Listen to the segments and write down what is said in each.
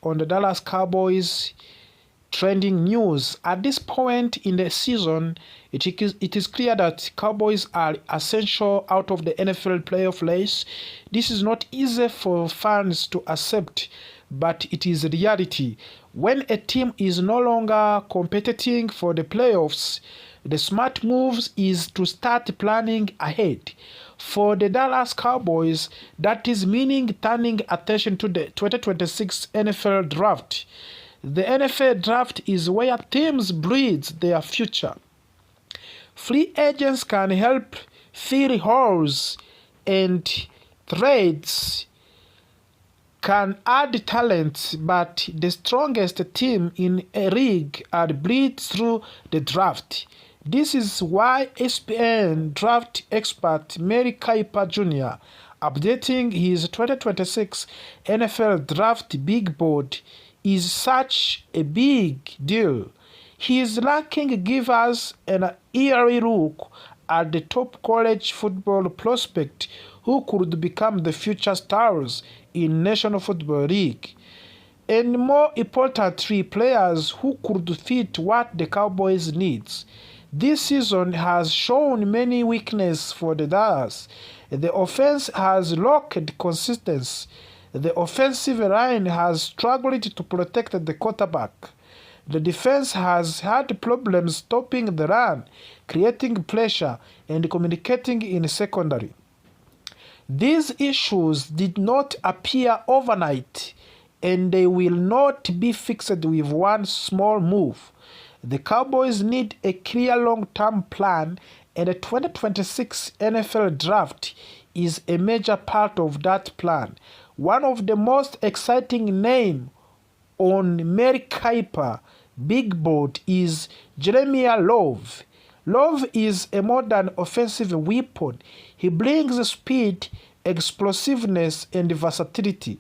on the Dallas Cowboys trending news. At this point in the season, it is clear that Cowboys are essential out of the NFL playoff race. This is not easy for fans to accept, but it is reality. When a team is no longer competing for the playoffs, the smart move is to start planning ahead. For the Dallas Cowboys, that is meaning turning attention to the 2026 NFL Draft. The NFL Draft is where teams breed their future. Free agents can help fill holes, and trades can add talent, but the strongest team in a league are bred through the draft. This is why ESPN draft expert Mary Kiper Jr. updating his 2026 NFL Draft big board is such a big deal. His ranking gives us an eerie look at the top college football prospect who could become the future stars in National Football League. And more importantly, players who could fit what the Cowboys needs. This season has shown many weaknesses for the Dallas. The offense has lacked consistency. The offensive line has struggled to protect the quarterback. The defense has had problems stopping the run, creating pressure, and communicating in secondary. These issues did not appear overnight, and they will not be fixed with one small move. The Cowboys need a clear long-term plan, and the 2026 NFL Draft is a major part of that plan. One of the most exciting names on Mary Kiper big board is Jeremiah Love. Love is a modern offensive weapon. He brings speed, explosiveness, and versatility.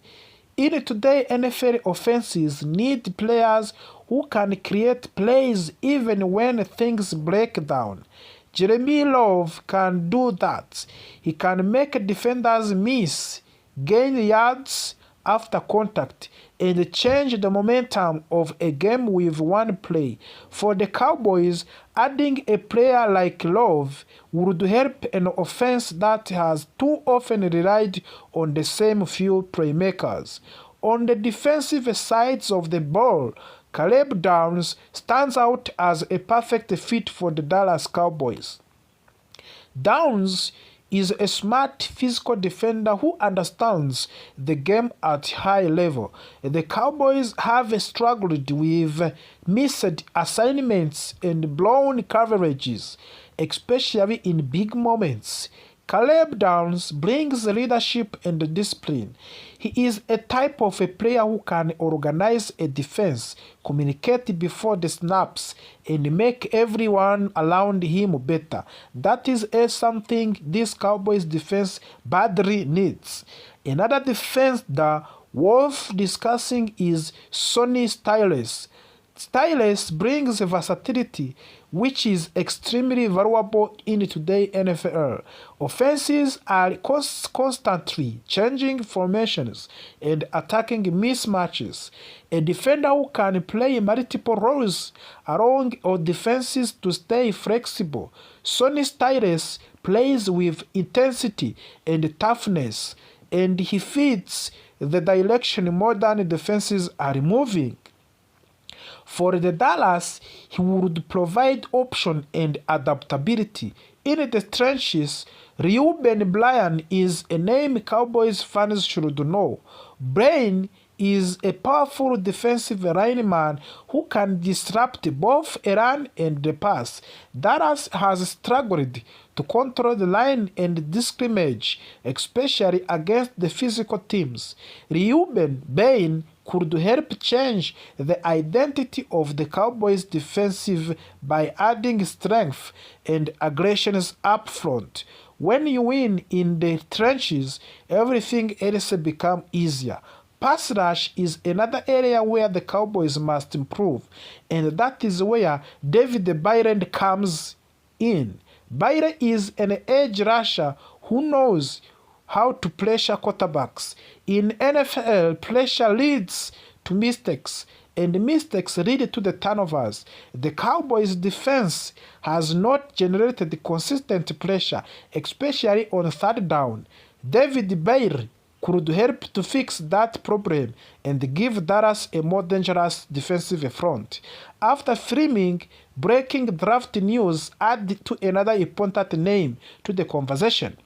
In today's NFL offenses need players who can create plays even when things break down. Jeremy Love can do that. He can make defenders miss, gain yards after contact, and change the momentum of a game with one play. For the Cowboys, adding a player like Love would help an offense that has too often relied on the same few playmakers. On the defensive sides of the ball, Caleb Downs stands out as a perfect fit for the Dallas Cowboys. Downs is a smart physical defender who understands the game at high level. The Cowboys have struggled with missed assignments and blown coverages, especially in big moments. Caleb Downs brings leadership and discipline. He is a type of a player who can organize a defense, communicate before the snaps, and make everyone around him better. That is something this Cowboys defense badly needs. Another defense that worth discussing is Sonny Styles. Styles brings versatility, which is extremely valuable in today's NFL. Offenses are constantly changing formations and attacking mismatches. A defender who can play multiple roles along or defenses to stay flexible. Sonny Styles plays with intensity and toughness, and he fits the direction modern defenses are moving. For the Dallas, he would provide option and adaptability. In the trenches, Reuben Bryan is a name Cowboys fans should know. Bryan is a powerful defensive lineman who can disrupt both a run and the pass. Dallas has struggled to control the line and the scrimmage, especially against the physical teams. Reuben Bryan could help change the identity of the Cowboys defensive by adding strength and aggressions up front. When you win in the trenches, everything else becomes easier. Pass rush is another area where the Cowboys must improve, and that is where David Byron comes in. Byron is an edge rusher who knows how to pressure quarterbacks. In NFL, pressure leads to mistakes, and mistakes lead to the turnovers. The Cowboys' defense has not generated consistent pressure, especially on third down. David Bailey could help to fix that problem and give Dallas a more dangerous defensive front. After framing breaking draft news, add to another important name to the conversation.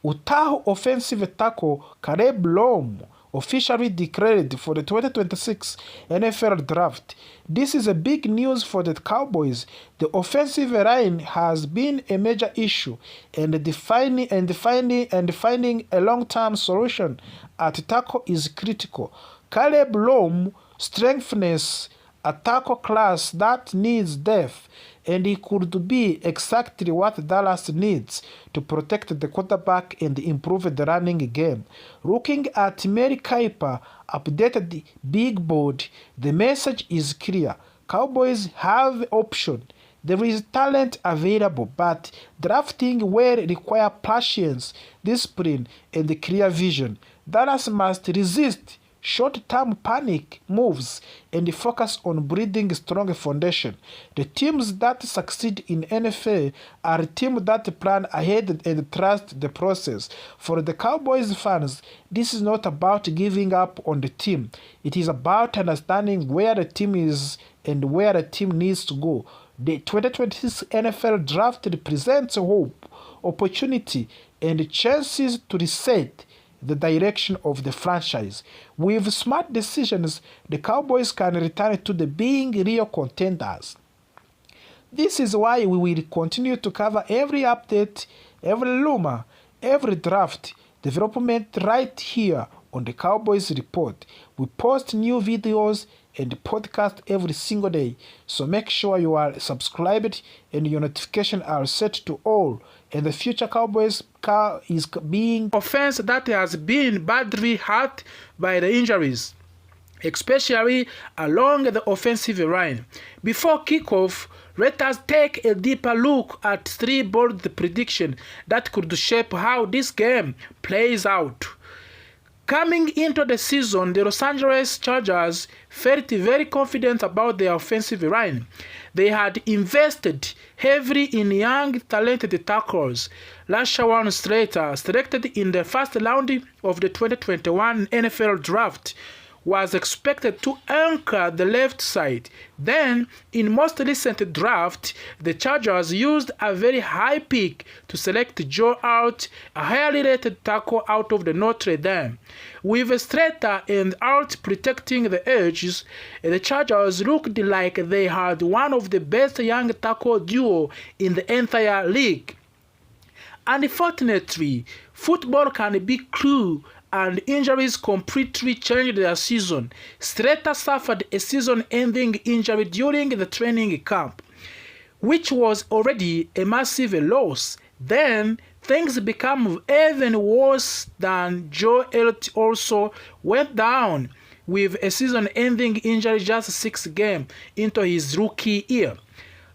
Utah offensive tackle Caleb Lom officially declared for the 2026 NFL Draft. This is a big news for the Cowboys. The offensive line has been a major issue, and finding a long-term solution at tackle is critical. Caleb Lom strengthens a tackle class that needs depth, and he could be exactly what Dallas needs to protect the quarterback and improve the running game. Looking at Mary Kiper updated big board, the message is clear. Cowboys have option. There is talent available, but drafting will require patience, discipline, and clear vision. Dallas must resist short-term panic moves and focus on building a strong foundation. The teams that succeed in NFL are teams that plan ahead and trust the process. For the Cowboys fans, this is not about giving up on the team. It is about understanding where the team is and where the team needs to go. The 2026 NFL Draft represents hope, opportunity, and chances to reset the direction of the franchise. With smart decisions, the Cowboys can return to being real contenders. This is why we will continue to cover every update, every rumor, every draft development right here on the Cowboys Report. We post new videos and podcast every single day, so make sure you are subscribed and your notifications are set to all. And the future Cowboys is being offense that has been badly hurt by the injuries, especially along the offensive line. Before kickoff, let us take a deeper look at three bold predictions that could shape how this game plays out. Coming into the season, the Los Angeles Chargers felt very confident about their offensive line. They had invested heavily in young, talented tackles. Rashawn Slater, selected in the first round of the 2021 NFL Draft, was expected to anchor the left side. Then, in most recent draft, the Chargers used a very high pick to select Joe Alt, a highly rated tackle out of the Notre Dame. With Slater and Alt protecting the edges, the Chargers looked like they had one of the best young tackle duo in the entire league. Unfortunately, football can be cruel, and injuries completely changed their season. Slater suffered a season-ending injury during the training camp, which was already a massive loss. Then, things became even worse than Joe Alt also went down with a season-ending injury just 6 games into his rookie year.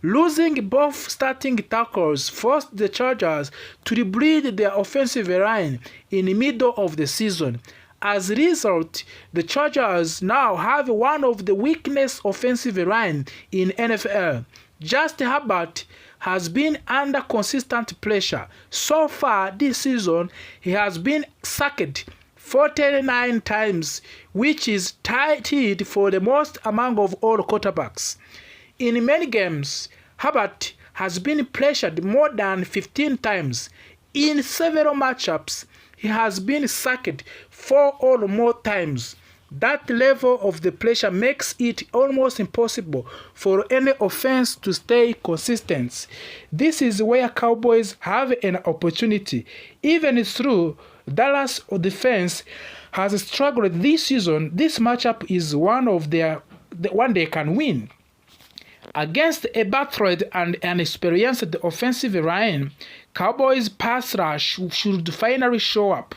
Losing both starting tackles forced the Chargers to rebuild their offensive line in the middle of the season. As a result, the Chargers now have one of the weakest offensive line in NFL. Justin Herbert has been under consistent pressure. So far this season, he has been sacked 49 times, which is tied for the most among of all quarterbacks. In many games, Herbert has been pressured more than 15 times. In several matchups, he has been sacked 4 or more times. That level of the pressure makes it almost impossible for any offense to stay consistent. This is where Cowboys have an opportunity. Even though Dallas defense has struggled this season, this matchup is one they can win. Against a battered and inexperienced offensive line, Cowboys' pass rush should finally show up.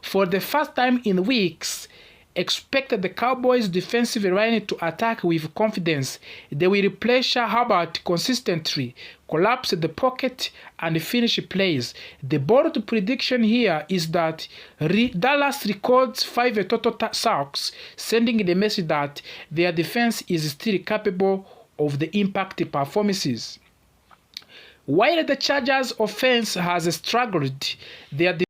For the first time in weeks, expect the Cowboys' defensive line to attack with confidence. They will pressure Herbert consistently, collapse the pocket, and finish plays. The bold prediction here is that Dallas records 5 total sacks, sending the message that their defense is still capable of the impact performances. While the Chargers' offense has struggled, their